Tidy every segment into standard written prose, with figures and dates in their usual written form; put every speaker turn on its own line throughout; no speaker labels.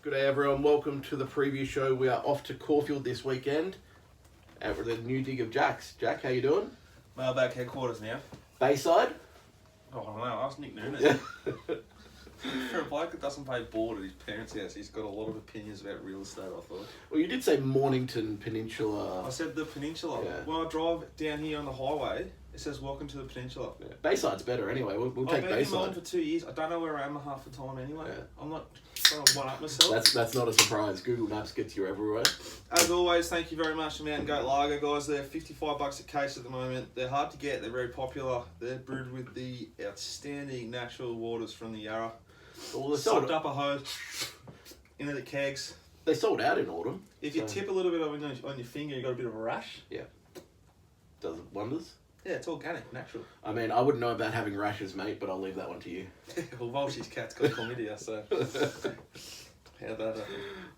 Good day, everyone. Welcome to the preview show. We are off to Caulfield this weekend with the new dig of Jack's. Jack, how you doing?
Mailbag headquarters now.
Bayside?
Oh, I don't know. Ask Nick Noonan.
Yeah.
For a bloke that doesn't pay board at his parents' house, he's got a lot of opinions about real estate, I thought.
Well, you did say Mornington Peninsula.
I said the peninsula.
Yeah.
When I drive down here on the highway, it says welcome to the peninsula.
Yeah. Bayside's better anyway. We'll take
I've been in
Bayside.
Melbourne for 2 years. I don't know where I am half the time anyway.
Yeah.
I'm not trying to one up myself.
That's not a surprise. Google Maps gets you everywhere.
As always, thank you very much to Mountain Goat Lager, guys. They're $55 a case at the moment. They're hard to get. They're very popular. They're brewed with the outstanding natural waters from the Yarra.
Well, they
Sucked up a hose into the kegs.
They sold out in autumn.
If you tip a little bit on your finger, you got a bit of a rash.
Yeah. Does it wonders?
Yeah, it's organic, natural.
I mean, I wouldn't know about having rashes, mate, but I'll leave that one to you.
Well, Volshy's cat's got chlamydia, so how'd that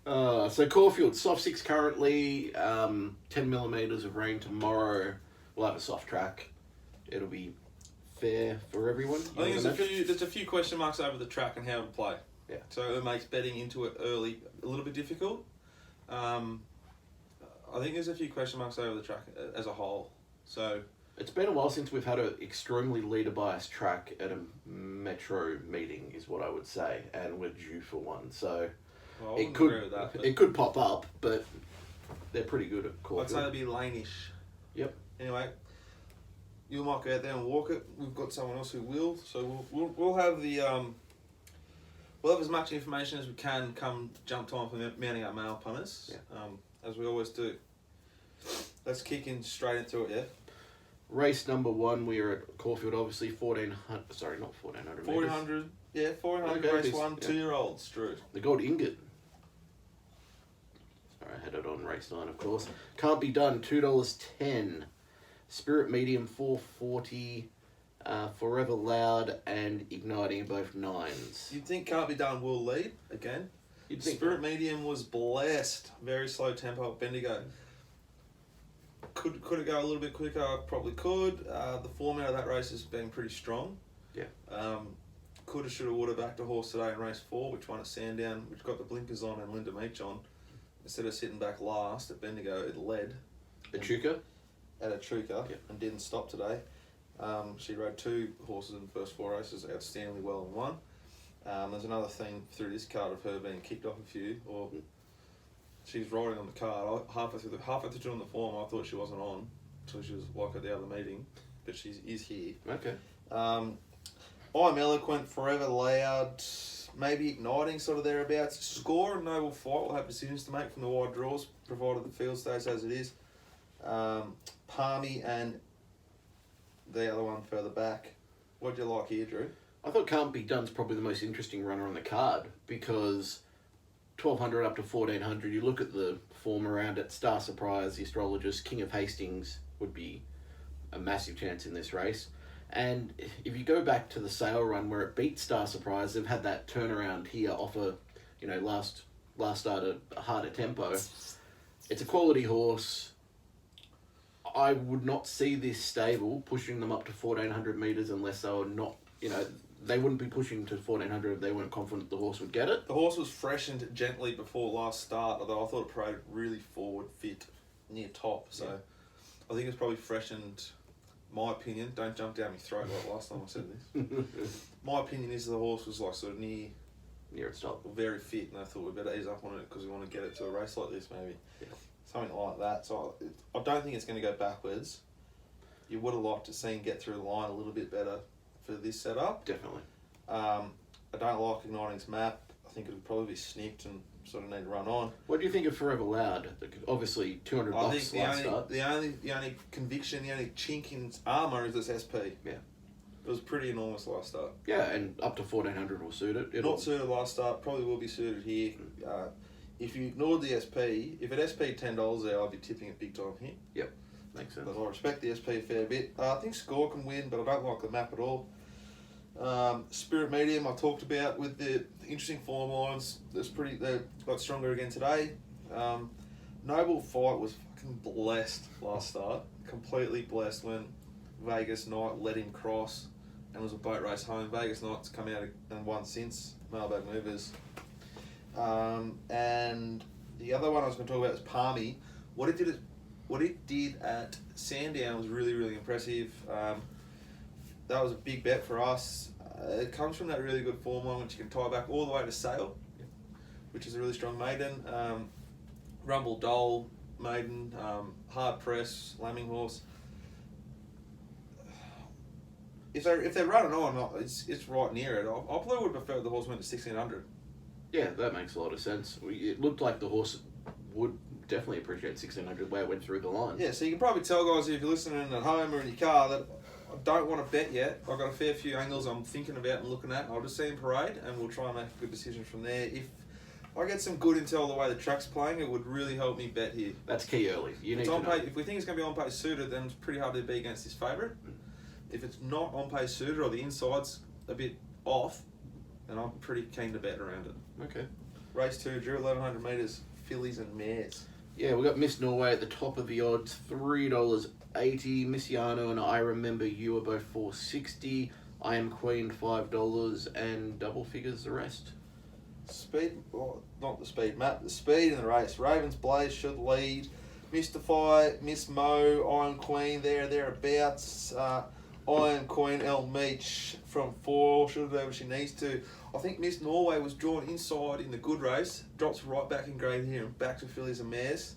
happen?
So Caulfield, soft 6 currently, 10 millimetres of rain tomorrow. We'll have a soft track. It'll be fair for everyone.
I think there's a few question marks over the track and how to play.
Yeah.
So it makes betting into it early a little bit difficult. I think there's a few question marks over the track as a whole. So
it's been a while since we've had an extremely leader biased track at a metro meeting, is what I would say, and we're due for one. So
well, I agree with that,
it could pop up, but they're pretty good at Caulfield.
I'd say they'd be lane-ish.
Yep.
Anyway, you might go out there and walk it. We've got someone else who will, so we'll have the we'll have as much information as we can come jump time for mounting our male punters, as we always do. Let's kick in straight into it, yeah.
Race number 1, we are at Caulfield, obviously 1400. Sorry, not 1400.
1400. Yeah, 1400
Okay,
race 1, 2-year-olds, Drew.
The gold ingot. Sorry, I had it on race 9, of course. Can't be done. $2.10. Spirit medium $4.40. Forever Loud and Igniting both 9s.
You'd think Can't Be Done will lead again.
You'd think
Spirit medium was blessed. Very slow tempo at Bendigo. Could it go a little bit quicker? Probably could. The format of that race has been pretty strong.
Yeah.
Coulda, shoulda, woulda backed a horse today in race 4, which won at Sandown, which got the blinkers on and Linda Meach on. Instead of sitting back last at Bendigo, it led.
Echuca?
At Echuca,
yeah.
And didn't stop today. She rode 2 horses in the first 4 races, outstandingly well in one. There's another thing through this card of her being kicked off a few, or she's riding on the card. Halfway through on the form, I thought she wasn't on, so she was like at the other meeting, but she is here.
Okay.
I'm Eloquent, Forever Loud, maybe Igniting, sort of thereabouts. Score and Noble Fight will have decisions to make from the wide draws, provided the field stays as it is. Palmy and the other one further back. What do you like here, Drew?
I thought Can't Be Done's probably the most interesting runner on the card, because 1200 up to 1400, you look at the form around it, Star Surprise, the Astrologist, King of Hastings would be a massive chance in this race. And if you go back to the sale run where it beat Star Surprise, they've had that turnaround here off a, last start at a harder tempo. It's a quality horse. I would not see this stable pushing them up to 1400 metres unless they were not, they wouldn't be pushing to 1400 if they weren't confident the horse would get it.
The horse was freshened gently before last start, although I thought it paraded really forward, fit, near top. So yeah. I think it's probably freshened, my opinion, don't jump down my throat like last time I said this. My opinion is the horse was like sort of near
its top.
Very fit, and I thought we'd better ease up on it because we want to get it to a race like this maybe.
Yeah. Something
like that. So I don't think it's going to go backwards. You would have liked to see him get through the line a little bit better for this setup.
Definitely.
I don't like Igniting's map. I think it would probably be snipped and sort of need to run on.
What do you think of Forever Loud? Obviously, $200 last start.
The only conviction, the only chink in its armour is this SP.
Yeah.
It was pretty enormous last start.
Yeah, and up to 1400 will suit it.
Not suited last start, probably will be suited here. If you ignored the SP, if it SP $10 there, I'd be tipping it big time here.
Yep, makes sense.
Because I respect the SP a fair bit. I think Score can win, but I don't like the map at all. Spirit Medium I talked about with the interesting form lines. They got stronger again today. Noble Fight was fucking blessed last start. Completely blessed when Vegas Knight let him cross and it was a boat race home. Vegas Knight's come out and won since Mailbag Movers. And the other one I was going to talk about is Palmy. What it did at Sandown was really, really impressive. That was a big bet for us. It comes from that really good form line which you can tie back all the way to Sale, which is a really strong maiden. Rumble Dole maiden, Hard Press, Lambing Horse. If they're running on, it's right near it. I probably would have preferred the horse went to 1600.
Yeah, that makes a lot of sense. It looked like the horse would definitely appreciate 1600 the way it went through the line.
Yeah, so you can probably tell, guys, if you're listening at home or in your car, that I don't want to bet yet. I've got a fair few angles I'm thinking about and looking at. I'll just see in parade, and we'll try and make a good decision from there. If I get some good intel the way the track's playing, it would really help me bet here.
That's key early. You need
It's
to
on
know.
pace, if we think it's going to be on pace suited, then it's pretty hard to be against his favourite. If it's not on pace suited or the inside's a bit off, then I'm pretty keen to bet around it.
Okay.
Race 2, Drew, 1100 metres, fillies and mares.
Yeah, we got Miss Norway at the top of the odds, $3.80. Missiano and I Remember You are both $4.60. I Am Queen $5, and double figures the rest.
Speed, well, not the speed map, the speed in the race. Ravens Blaze should lead. Mystify, Miss Mo, Iron Queen, thereabouts. Iron Queen, El Meach from 4, should have she needs to. I think Miss Norway was drawn inside in the good race, drops right back in grade here and back to fillies and mares.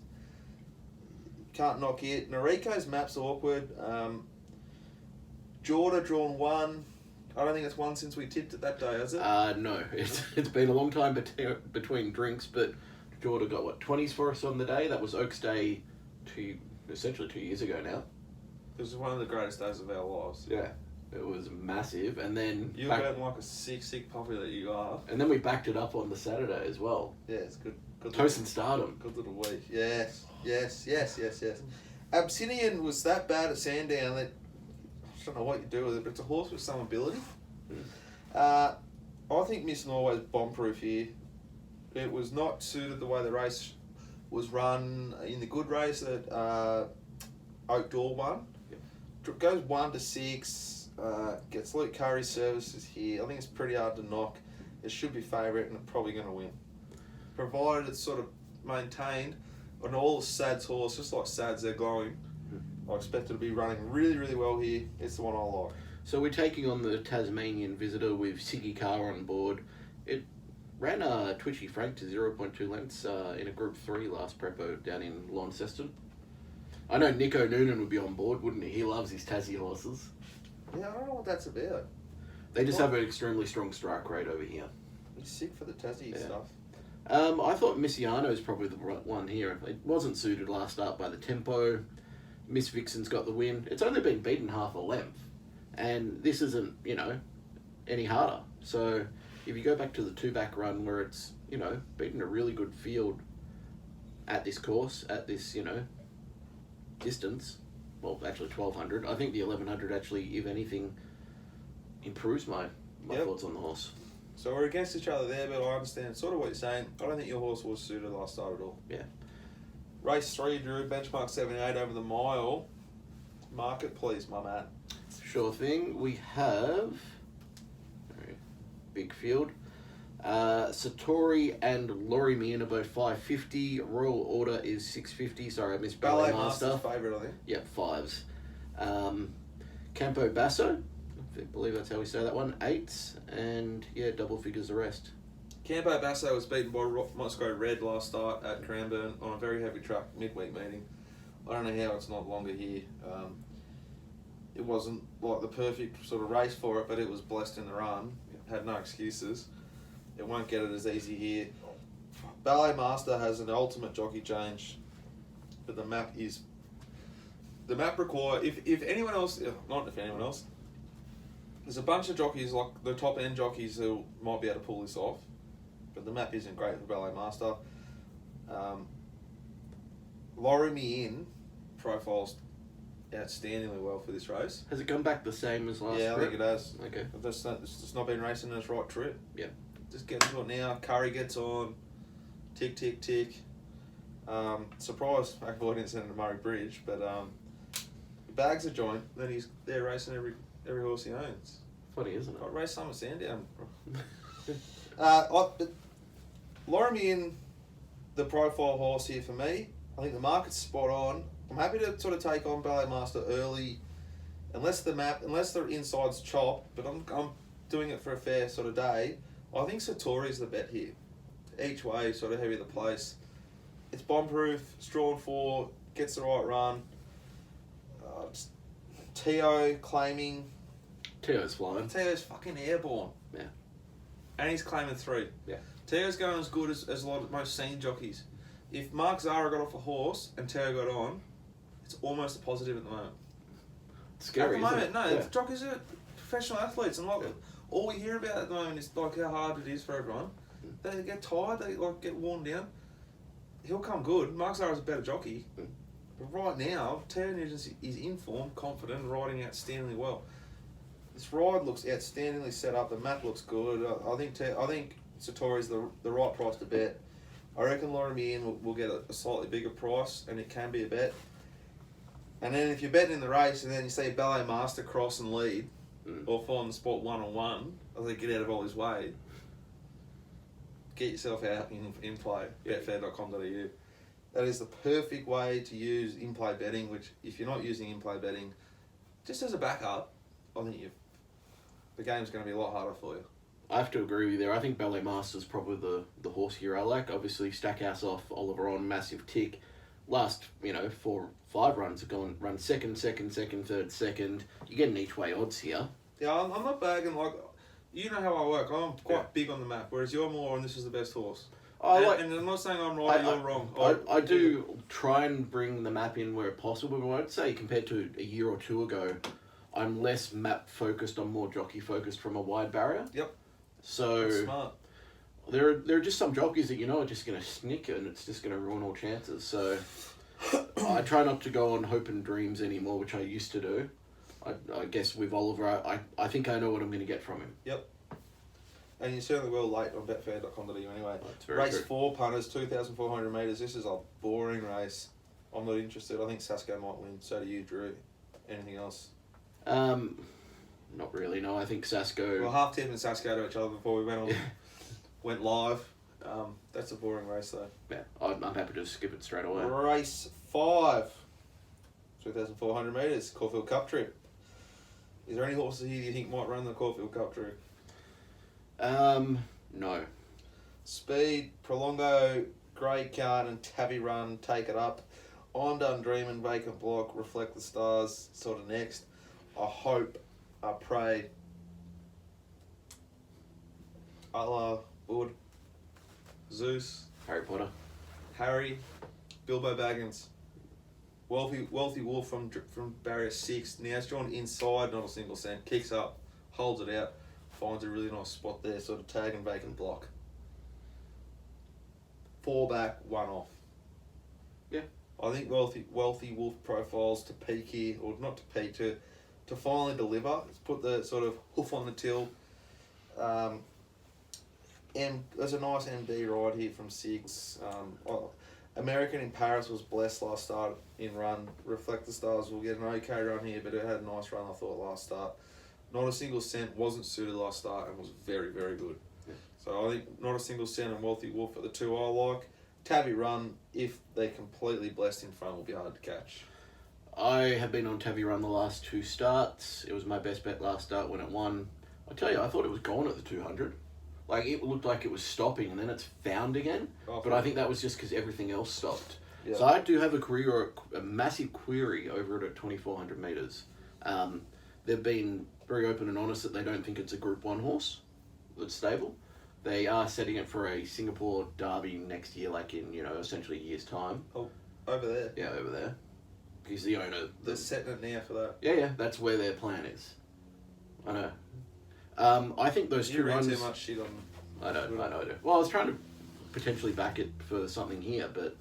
Can't knock it. Noriko's map's awkward. Jorda drawn 1. I don't think it's won since we tipped it that day, has it?
No, it's been a long time between drinks, but Jordan got, what, 20s for us on the day? That was Oaks Day essentially 2 years ago now.
It was one of the greatest days of our lives.
Yeah, it was massive, and then...
You were betting like a sick puppy that you are.
And then we backed it up on the Saturday as well.
Yeah, it's good.
Toast and Stardom.
Good little week. Yes. Abyssinian was that bad at Sandown that... I don't know what you do with it, but it's a horse with some ability. I think Miss Norway's bomb-proof here. It was not suited the way the race was run in the good race that Oak Door won. Yep. Goes 1 to 6, gets Luke Curry's services here. I think it's pretty hard to knock. It should be favourite and probably going to win. Provided it's sort of maintained on all the Sad's horse, just like Sad's, they're glowing. I expect it to be running really, really well here. It's the one I like.
So we're taking on the Tasmanian Visitor with Siggy Carr on board. It ran Twitchy Frank to 0.2 lengths in a Group 3 last prepo down in Launceston. I know Nico Noonan would be on board, wouldn't he? He loves his Tassie horses.
Yeah, I don't know what that's about.
They just have an extremely strong strike rate over here.
He's sick for the Tassie stuff.
I thought Missiano is probably the right one here. It wasn't suited last start by the tempo. Miss Vixen's got the win. It's only been beaten half a length. And this isn't, any harder. So if you go back to the 2-back run where it's, beaten a really good field at this course, at this, distance, well, actually 1200, I think the 1100 actually, if anything, improves my thoughts on the horse.
So we're against each other there, but I understand sort of what you're saying. I don't think your horse was suited last start at all.
Yeah.
Race 3, Drew, benchmark 78 over the mile. Market, please, my man.
Sure thing. We have big field. Satori and Laurie Meehan are both 550. Royal Order is 650. Sorry, I missed Ballet Master.
Favourite, I think.
Yep, 5s. Campo Basso, I believe that's how we say that one, 8s. And double figures the rest.
Campo Basso was beaten by Moscow Red last start at Cranbourne on a very heavy track midweek meeting. I don't know how it's not longer here. It wasn't like the perfect sort of race for it, but it was blessed in the run. It had no excuses. It won't get it as easy here. Ballet Master has an ultimate jockey change, but the map require, if anyone else, not if anyone else, there's a bunch of jockeys, like the top end jockeys who might be able to pull this off, but the map isn't great for Ballet Master. Laurie Meehan profiles outstandingly well for this race.
Has it come back the same as last
Yeah, I
trip?
think it has.
Okay.
It's just not been racing in its right trip.
Yeah.
Just getting to it now. Curry gets on. Tick, tick, tick. Surprised McAvoy didn't send him to Murray Bridge, but bags a joint, then he's there racing every horse he owns.
Funny, isn't it?
Got race Summer Sandown. Lorimian, the profile horse here for me. I think the market's spot on. I'm happy to sort of take on Ballet Master early, unless the inside's chopped. But I'm doing it for a fair sort of day. I think Satori's the bet here. Each way, sort of heavy the place. It's bomb-proof, straw and 4, gets the right run. Teo claiming.
Teo's flying.
Teo's fucking airborne.
Yeah.
And he's claiming 3.
Yeah.
Teo's going as good as a lot of most senior jockeys. If Mark Zara got off a horse and Teo got on, it's almost a positive at the moment.
Scary,
at the moment,
isn't it?
no, jockeys are professional athletes, and all we hear about at the moment is like how hard it is for everyone. They get tired, they get worn down. He'll come good. Mark Zara's a better jockey. But right now, Teo Nugent is in form, confident, and riding outstandingly well. This ride looks outstandingly set up. The map looks good. I think Satori's the right price to bet. I reckon Lorimian will get a slightly bigger price, and it can be a bet. And then if you're betting in the race, and then you see Ballet Master cross and lead, or find the spot 1-on-1, I think get out of all his way. Get yourself out in play. Betfair.com.au. That is the perfect way to use in-play betting, which if you're not using in-play betting, just as a backup, I think the game's going to be a lot harder for you.
I have to agree with you there. I think Ballet Master's probably the horse here I like. Obviously, Stackhouse off, Oliver on, massive tick. Last, 4, 5 runs have gone, run second, third, second. You're getting each way odds here.
Yeah, I'm not bagging, you know how I work. I'm quite big on the map, whereas you're more on this is the best horse. And I'm not saying I'm right or you're wrong.
I do try and bring the map in where possible, but I'd say compared to a year or two ago, I'm less map focused, I'm more jockey focused from a wide barrier.
Yep.
So
that's smart.
There are just some jockeys that are just going to snick and it's just going to ruin all chances. So I try not to go on hope and dreams anymore, which I used to do. I guess with Oliver, I think I know what I'm going to get from him.
Yep. And you certainly will late on betfair.com.au anyway.
Race
4 punters, 2,400 metres. This is a boring race. I'm not interested. I think Sasko might win. So do you, Drew. Anything else?
Not really, no. I think Sasko...
Well, half tipping Sasko to each other before we went live. That's a boring race, though.
Yeah, I'm happy to skip it straight away.
Race 5. 2,400 metres. Caulfield Cup Trip. Is there any horses here you think might run the Caulfield Cup Trip?
No.
Speed, Prolongo, Great Card and Tabby Run, Take It Up. I'm Done Dreaming, Vacant Block, Reflect the Stars, sort of next. I hope, I pray. Allah, Bud, Zeus,
Harry Potter.
Harry, Bilbo Baggins. Wealthy Wolf from barrier 6. Now it's drawn inside, not a single cent. Kicks up, holds it out, finds a really nice spot there, sort of tag and Vacant Block. 4 back, 1 off.
Yeah.
I think Wealthy Wolf profiles to peak here, or not to peak, to finally deliver. Let's put the sort of hoof on the till. There's a nice MD ride here from 6. American in Paris was blessed last start in run. Reflect the Stars will get an okay run here, but it had a nice run, I thought, last start. Not a single cent, wasn't suited last start, and was very, very good. Yeah. So I think not a single cent and Wealthy Wolf are the 2 I like. Tabby Run, if they're completely blessed in front, will be hard to catch.
I have been on Tabby Run the last 2 starts. It was my best bet last start when it won. I tell you, I thought it was gone at the 200. It looked like it was stopping and then it's found again. But I think that was just because everything else stopped. Yeah. So I do have a massive query over it at 2,400 metres. They've been very open and honest that they don't think it's a Group 1 horse that's stable. They are setting it for a Singapore Derby next year, in, essentially a year's time.
Oh, over there?
Yeah, over there. He's the owner.
They're setting it now for that?
Yeah, that's where their plan is. I know. I think those 2 runs...
You read too much shit on...
I know. Well, I was trying to potentially back it for something here, but...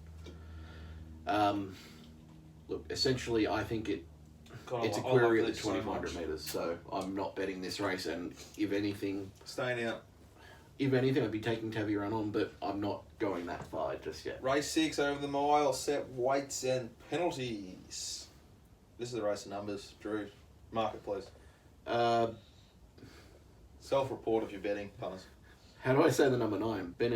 look, essentially, I think it's a query at the 2,400 metres, so I'm not betting this race, and if anything...
Staying out.
If anything, I'd be taking Tabby Run on, but I'm not going that far just yet.
Race 6 over the mile, set weights and penalties. This is the race of numbers. Drew, market please. Self-report if you're betting, punters.
How do I say the number 9?
Well,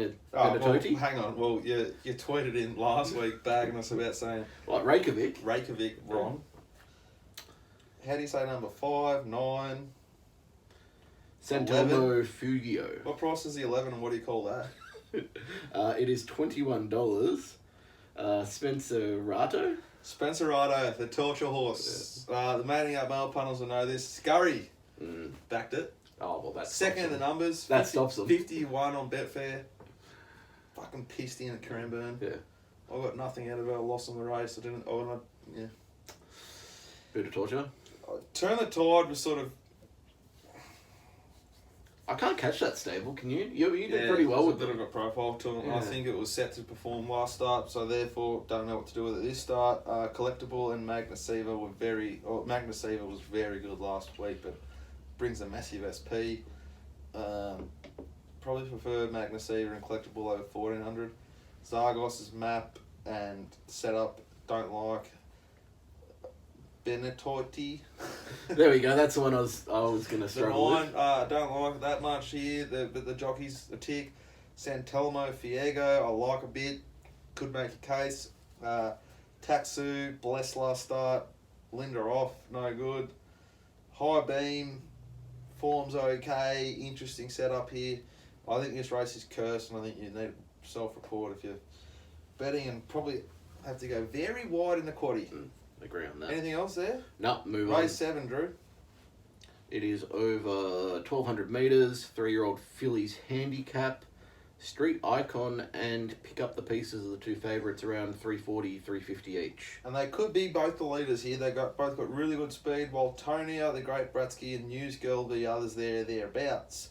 Benetoti?
hang on. Well, you tweeted in last week bagging us about saying
What, Reykjavik?
Reykjavik wrong. How do you say number 5, 9?
Santelmo Fugio.
What price is the 11 and what do you call that?
It is $21. Spencer Rato?
Spencer Rato, the torture horse. The Mating Up Mail punters will know this. Scurry backed it.
Oh, well, that's
Second in the numbers.
That stops them.
51 on Betfair. Fucking pissed in at Cranbourne.
Yeah.
I got nothing out of it. I lost on the race. Yeah.
Bit of torture.
Turn the Tide was sort of...
I can't catch that stable, can you? You did pretty well with
a bit
them.
of a profile to them.
Yeah.
I think it was set to perform last start, so therefore don't know what to do with it this start. Collectible and Magnasiva Magnasiva was very good last week, but brings a massive SP. Probably prefer Magnasiva and Collectible over 1400. Zargos's map and setup don't like. Benetoti.
There we go. That's the one I was going to
The
struggle
9,
with.
I don't like it that much here. The jockey's a tick. Santelmo Fiego, I like a bit. Could make a case. Tatsu, blessed last start. Linda off, no good. High Beam, form's okay. Interesting setup here. I think this race is cursed, and I think you need a self-report if you're betting, and probably have to go very wide in the quaddie.
Agree on that.
Anything else there?
No, move on.
Race 7, Drew.
It is over 1,200 metres, 3-year-old fillies handicap, street icon, and pick up the pieces of the two favourites around 340, 350 each.
And they could be both the leaders here. They both got really good speed. While Tonia, the Great Bratsky, and News Girl, the others thereabouts.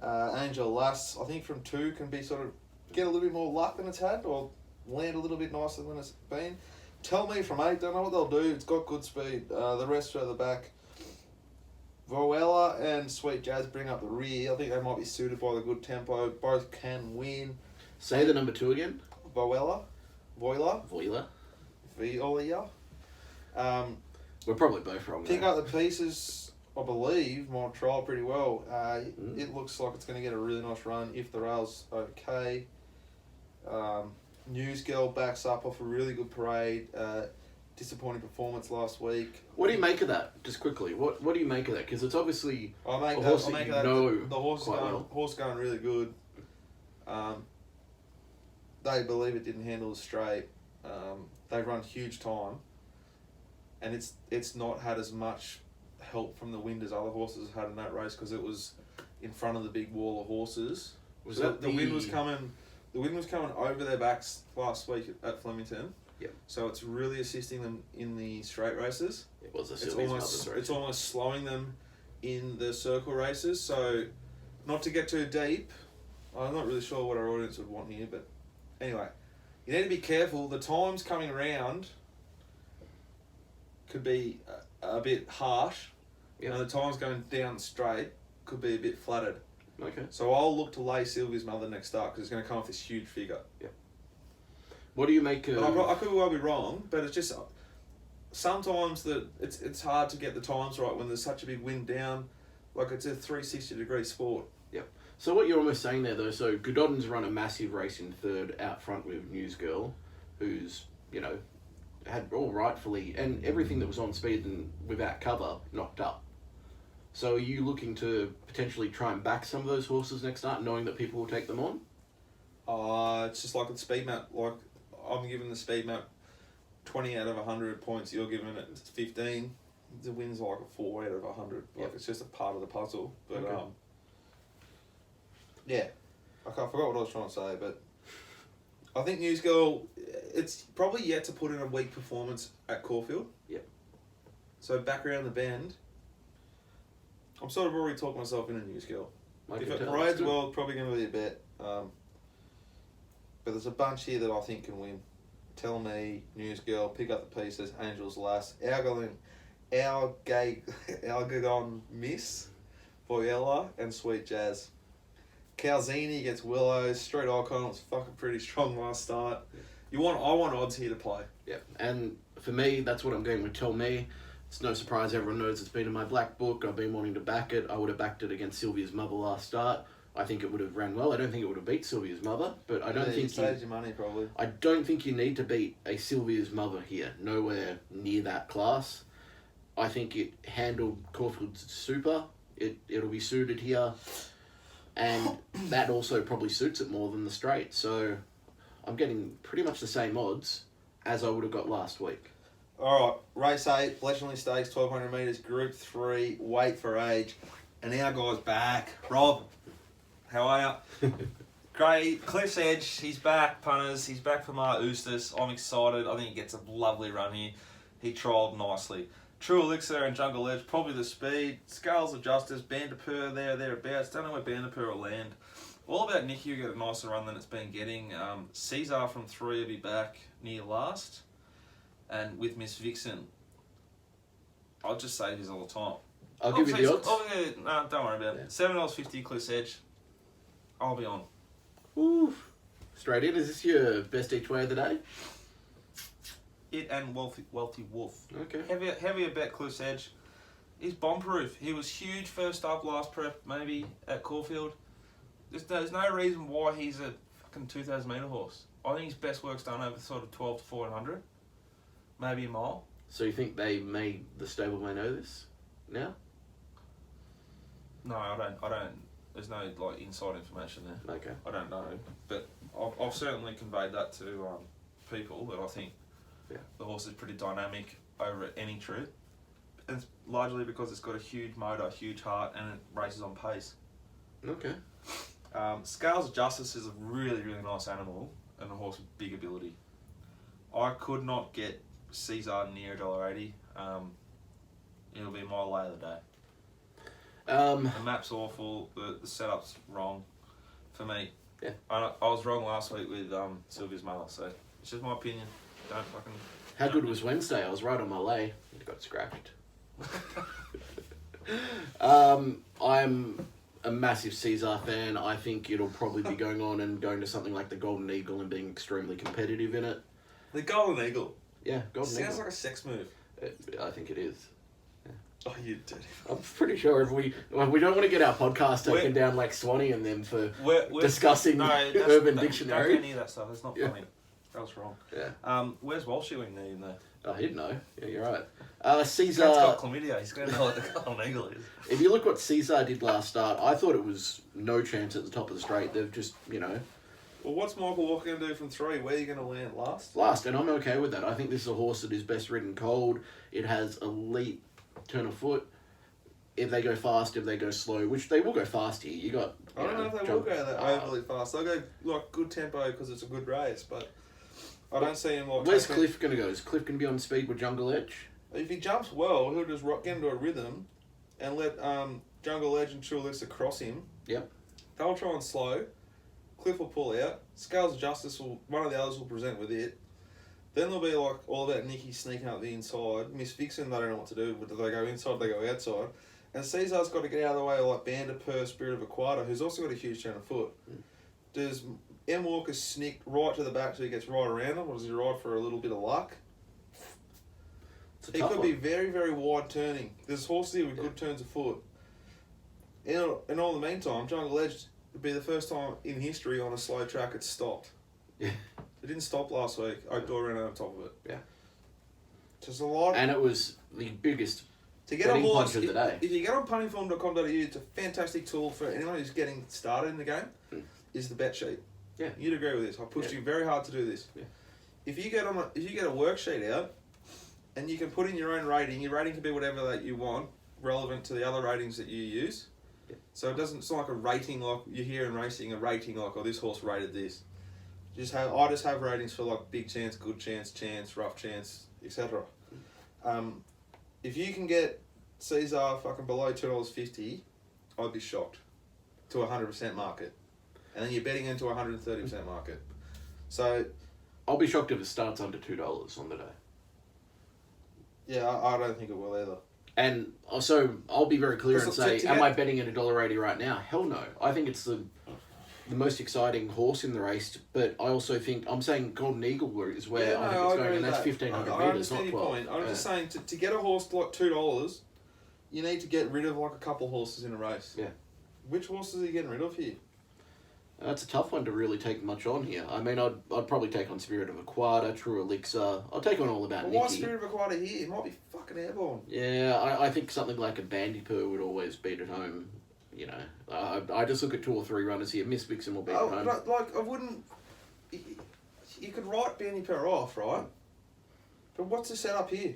Angel Lass, I think from 2 can be sort of get a little bit more luck than it's had, or land a little bit nicer than it's been. Tell Me from 8, don't know what they'll do. It's got good speed. The rest are at the back. Voella and Sweet Jazz bring up the rear. I think they might be suited by the good tempo. Both can win.
Say the number 2 again.
Voella.
Voila.
Violia.
We're probably both wrong
Pick
there.
up the pieces, I believe, might trial pretty well. It looks like it's going to get a really nice run if the rail's okay. News Girl backs up off a really good parade. Disappointing performance last week.
What do you make of that? Just quickly, what do you make of that? Because it's obviously
I make
a
that.
horse
I
that
make
you
that.
know
The horse
quite
going.
well.
Horse going really good. They believe it didn't handle it straight. They run huge time, and it's not had as much help from the wind as other horses had in that race because it was in front of the big wall of horses.
Was
So
that
the wind was coming? The wind was coming over their backs last week at Flemington.
Yep.
So it's really assisting them in the straight races.
It was a
It's
Sylvia's
almost
Mother's race.
it's almost slowing them in the circle races. So, not to get too deep, I'm not really sure what our audience would want here, but anyway, you need to be careful. The times coming around could be a bit harsh,
Yep.
and the times going down straight could be a bit flattered.
Okay.
So I'll look to lay Sylvia's Mother next start because it's going to come off this huge figure.
What do you make of...
I could well be wrong, but it's just sometimes it's hard to get the times right when there's such a big wind down. Like it's a 360-degree sport.
So what you're almost saying there, though, so Gododin's run a massive race in third out front with News Girl, who's, had all rightfully, and everything that was on speed and without cover, knocked up. So are you looking to potentially try and back some of those horses next start, knowing that people will take them on?
It's just like the speed map. Like I'm giving the speed map 20 out of 100 points. You're giving it 15. The win's like a 4 out of 100. Like it's just a part of the puzzle. But
Okay.
yeah, I forgot what I was trying to say. But I think News Girl, it's probably yet to put in a weak performance at Caulfield.
Yep.
So back around the bend, I'm sort of already talking myself into News Girl.
I
If
can
it
tell.
parades well, it's probably going to be a bet. But there's a bunch here that I think can win. Tell Me, News Girl, Pick Up the Pieces, Angels Lass, Algagon Miss, Voyella, and Sweet Jazz. Calzini gets Willows, Street Icon was fucking pretty strong last start. I want odds here to play.
Yeah, and for me, that's what I'm going with Tell Me. It's no surprise everyone knows it's been in my black book. I've been wanting to back it. I would have backed it against Sylvia's Mother last start. I think it would have ran well. I don't think it would have beat Sylvia's Mother, but I don't
You
think
saved your money probably.
I don't think you need to beat a Sylvia's Mother here. Nowhere near that class. I think it handled Caulfield's super. It'll be suited here, and that also probably suits it more than the straight. So I'm getting pretty much the same odds as I would have got last week.
All right, race 8, Bletchley Stakes, 1200 metres, Group 3, weight for age. And our guy's back. Rob, how are you?
Great. Cliff's Edge, he's back, punters. He's back from Oosters. I'm excited. I think he gets a lovely run here. He trialled nicely. True Elixir and Jungle Edge, probably the speed. Scales of Justice, Bandipur thereabouts. Don't know where Bandipur will land. All about Nicky will get a nicer run than it's been getting. Caesar from 3 will be back near last. And with Miss Vixen, I'll just say this all the time.
I'll give you the odds.
No, don't worry about it. $7.50 Cliff's Edge. I'll be on.
Ooh. Straight in. Is this your best each way of the day?
It and Wealthy Wolf.
Okay.
Heavier bet Cliff's Edge. He's bomb-proof. He was huge first up last prep, maybe, at Caulfield. There's no reason why he's a fucking 2,000 metre horse. I think his best work's done over sort of 12 to 1400. Maybe a mile.
So you think the stable may know this now?
No, I don't. There's no like inside information there.
Okay.
I don't know, but I've certainly conveyed that to people that I think the horse is pretty dynamic over at any trip. And it's largely because it's got a huge motor, huge heart, and it races on pace.
Okay.
Scales of Justice is a really, really nice animal and a horse with big ability. I could not get Caesar near $1.80. It'll be my lay of the day. The map's awful. The setup's wrong for me.
Yeah.
I was wrong last week with Sylvia's Mother, so it's just my opinion. Don't fucking.
How good was Wednesday? I was right on my lay. It got scratched. I'm a massive Caesar fan. I think it'll probably be going on and going to something like the Golden Eagle and being extremely competitive in it.
The Golden Eagle.
Yeah, Golden Eagle.
Sounds like a sex move.
I think it is.
Oh, you dirty.
I'm pretty sure if we don't want to get our podcast taken down like Swanee and them for discussing Urban Dictionary.
Don't get any of that stuff. That's not funny. That was wrong.
Yeah.
Where's Walshy in there?
Oh, he'd know. Yeah, you're right.
Cat's
Caesar.
got chlamydia. He's going to know what the Golden Eagle is.
If you look what Caesar did last start, I thought it was no chance at the top of the straight. They've just,
Well, what's Michael Walker going to do from 3? Where are you going to land last?
Last, and I'm okay with that. I think this is a horse that is best ridden cold. It has elite turn of foot. If they go fast, if they go slow, which they will go fast here. You got.
I don't know if they will go that overly fast. They'll go like good tempo because it's a good race, but I don't see him like.
Where's Cliff going to go? Is Cliff going to be on speed with Jungle Edge?
If he jumps well, he'll just get into a rhythm, and let Jungle Edge and True Elixir cross him.
Yep.
They'll try and slow. Cliff will pull out. Scales of Justice one of the others will present with it. Then they'll be like all about Nicky sneaking up the inside. Miss Vixen, they don't know what to do. Do they go inside? They go outside. And Caesar's got to get out of the way like Bandipur, Spirit of Aquata, who's also got a huge turn of foot. Does M. Walker sneak right to the back so he gets right around him, or does he ride for a little bit of luck? He could be very, very wide turning. There's horses here with good turns of foot. In all the meantime, Jungle Edge would be the first time in history on a slow track it's stopped.
Yeah.
It didn't stop last week. I ran over top of it.
Yeah.
Just a lot.
And it was the biggest
to get a horse,
of the day.
If you get on puntingform.com.au, it's a fantastic tool for anyone who's getting started in the game, is the bet sheet.
Yeah.
You'd agree with this. I pushed you very hard to do this.
Yeah.
If you get a worksheet out, and you can put in your own rating, your rating can be whatever that you want, relevant to the other ratings that you use.
Yeah.
So it's not like a rating like you hear in racing, a rating like, oh, this horse rated this. I just have ratings for like big chance, good chance, rough chance, etc. If you can get Caesar fucking below $2.50, I'd be shocked to 100% market, and then you're betting into 130% market. So
I'll be shocked if it starts under $2 on the day.
Yeah, I don't think it will either.
And also, I'll be very clear and say, am I betting at $1.80 right now? Hell no. I think it's the most exciting horse in the race, but I also think, I'm saying Golden Eagle is where I think it's going, and that's 1,500 metres, not 12.
Point. I'm just saying, to get a horse like $2, you need to get rid of like a couple horses in a race.
Yeah.
Which horses are you getting rid of here?
That's a tough one to really take much on here. I mean, I'd probably take on Spirit of Aquata, True Elixir. I'll take on All About
Well,
Nikki.
why Spirit of Aquata here? It might be fucking airborne.
Yeah, I think something like a Bandipur would always beat at home. You know, I just look at 2 or 3 runners here. Miss Vixen will beat at home.
Like, I wouldn't... You could write Bandipur off, right? But what's the setup here?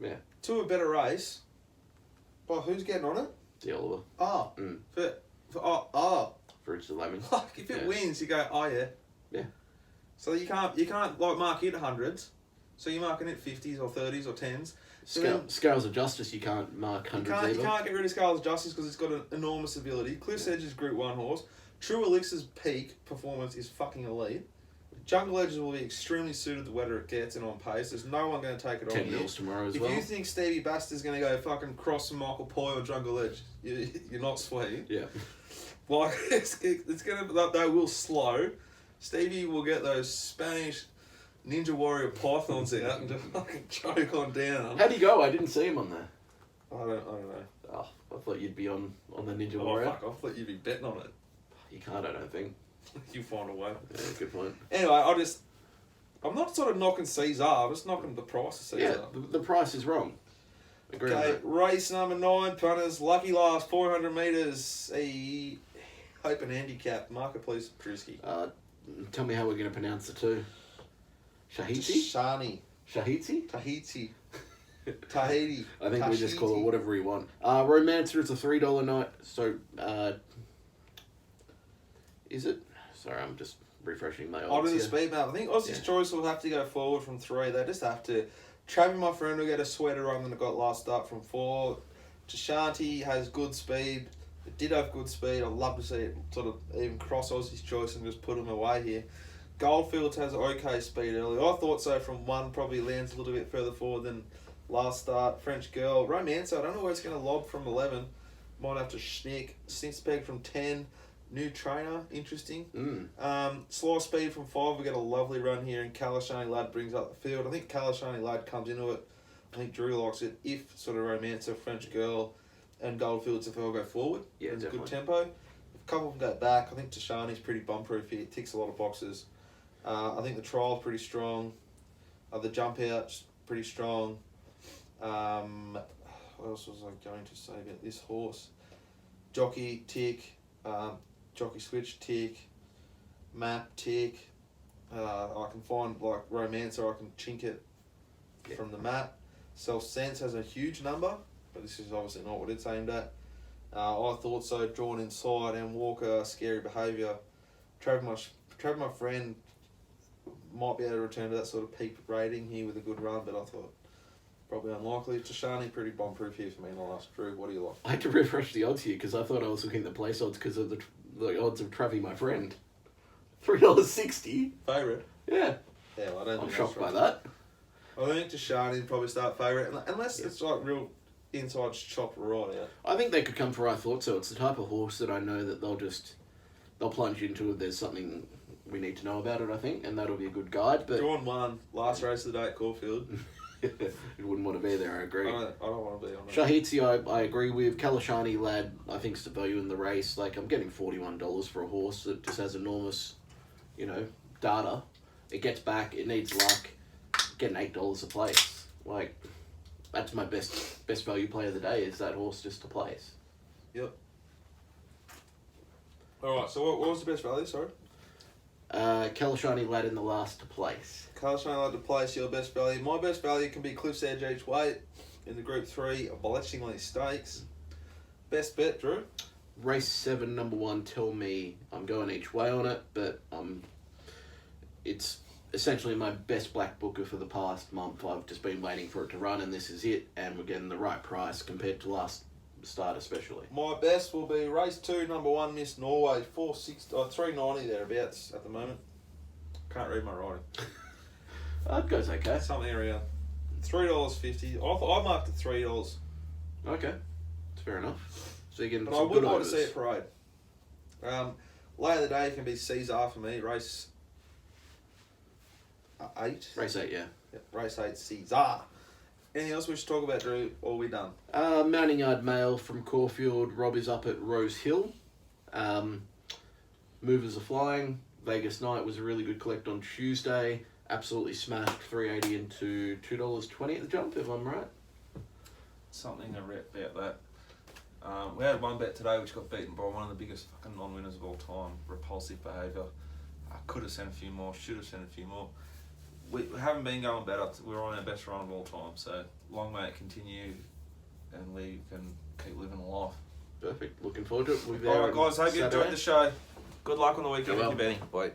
Yeah.
To a better race. But who's getting on it?
The Oliver.
Oh.
Mm.
For
It's the Lemon.
like, if it wins, you go, oh yeah.
Yeah.
So you can't like mark it hundreds. So you're marking it 50s or 30s or 10s. So
Scales of Justice, you can't mark hundreds either.
you can't get rid of Scales of Justice because it's got an enormous ability. Cliff's Edge's Group 1 horse. True Elixir's peak performance is fucking elite. Jungle Edges will be extremely suited the weather it gets and on pace. There's no one going to take it on
10
here.
mils tomorrow as
If
well.
you think Stevie Baster's going to go fucking cross Michael Poy or Jungle Edge, you're not sweet.
Yeah.
Like, it's going to... They will slow. Stevie will get those Spanish Ninja Warrior pythons out and just fucking choke on down.
How'd he go? I didn't see him on there.
I don't know.
Oh, I thought you'd be on the Ninja
Oh,
Warrior.
fuck, I thought you'd be betting on it.
You can't, I don't think.
You find a way.
Yeah, good point.
Anyway, I'm not sort of knocking Caesar, I'm just knocking the price of Caesar.
Yeah, the price is wrong. Agree
Okay,
with that.
race number 9, punters, lucky last, 400 metres, a open handicap, market please, Drewski.
Tell me how we're going to pronounce the 2. Shahiti?
Shani.
Shahiti?
Tahiti. Tahiti.
I think we just call it whatever we want. Romancer is a $3 night. So, is it? Sorry, I'm just refreshing my
I'll
odds
do the
here.
speed map. I think Aussie's Choice will have to go forward from 3. They just have to. Travis, my friend, will get a sweeter run than it got last start from 4. Tashanti has good speed. It did have good speed. I'd love to see it sort of even cross Aussie's Choice and just put them away here. Goldfields has okay speed early. I thought so from 1, probably lands a little bit further forward than last start. French Girl. Romancer, I don't know where it's going to lob from 11. Might have to sneak. Since peg from 10. New trainer, interesting. Slow speed from 5, we get a lovely run here, and Kalashani Lad brings up the field. I think Kalashani Lad comes into it. I think Drew likes it if sort of Romancer, French Girl, and Goldfields if they'll go forward.
Yeah,
it's
definitely.
good tempo. If a couple of them go back, I think Tashani's pretty bomb-proof here. It ticks a lot of boxes. I think the trial's pretty strong. The jump out's pretty strong. What else was I going to say about this horse? Jockey, tick. Jockey switch, tick. Map, tick. I can find like Romancer, I can chink it from the map. Self Sense has a huge number, but this is obviously not what it's aimed at. I thought so, drawn inside, and Walker, scary behaviour. Trav, my friend, might be able to return to that sort of peak rating here with a good run, but I thought probably unlikely. Tashani, pretty bomb-proof here for me in the last. Drew, what do you like?
I had to refresh the odds here because I thought I was looking at the place odds because of the odds of Travi, my friend. $3.60.
Favourite?
Yeah.
Yeah, well, I don't
I'm
think
shocked
that's
by
right.
that.
I think Tashani would probably start favourite, unless it's like real inside chop right out.
I think they could come for I Thought So. It's the type of horse that I know that they'll plunge into if there's something we need to know about it, I think, and that'll be a good guide. But
Drawn 1, last race of the day at Caulfield.
you wouldn't want to be there, I agree.
I don't want to be on it.
Shahitsi, I agree with. Kalashani Lad, I think, is the value in the race. Like, I'm getting $41 for a horse that just has enormous, data. It gets back, it needs luck. Getting $8 a place. Like, that's my best value play of the day, is that horse just to place.
Yep. Alright, so what was the best value, sorry?
Kalashani Lad in the last to place.
Kalashani Lad to place, your best value. My best value can be Cliff's Edge each weight in the Group 3 of Bletchingly Stakes. Best bet, Drew?
Race 7, number 1, Tell Me. I'm going each way on it, but it's essentially my best black booker for the past month. I've just been waiting for it to run, and this is it, and we're getting the right price compared to last start especially.
My best will be race 2, number 1, Miss Norway, 390 thereabouts at the moment. Can't read my writing.
It goes okay.
Something around $3.50. I marked it $3.
Okay, it's fair enough. So you're getting
But I
some
would
good
like to
overs.
see it parade. Lay of the day can be Caesar for me. Race 8.
Race 8, yeah.
Yep, race 8, Caesar. Anything else we should talk about, Drew, or are we done?
Mounting Yard Mail from Caulfield. Rob is up at Rose Hill. Movers are flying. Vegas Night was a really good collect on Tuesday. Absolutely smashed $3.80 into $2.20 at the jump, if I'm right.
Something about that. We had one bet today which got beaten by one of the biggest fucking non-winners of all time. Repulsive behaviour. I could have sent a few more, should have sent a few more. We haven't been going better. We're on our best run of all time. So long may it continue and we can keep living a life.
Perfect. Looking forward to it. We'll be
All
there
right, guys. Hope you
Saturday.
enjoyed the show. Good luck on the weekend
Go
with your betting.
Bye.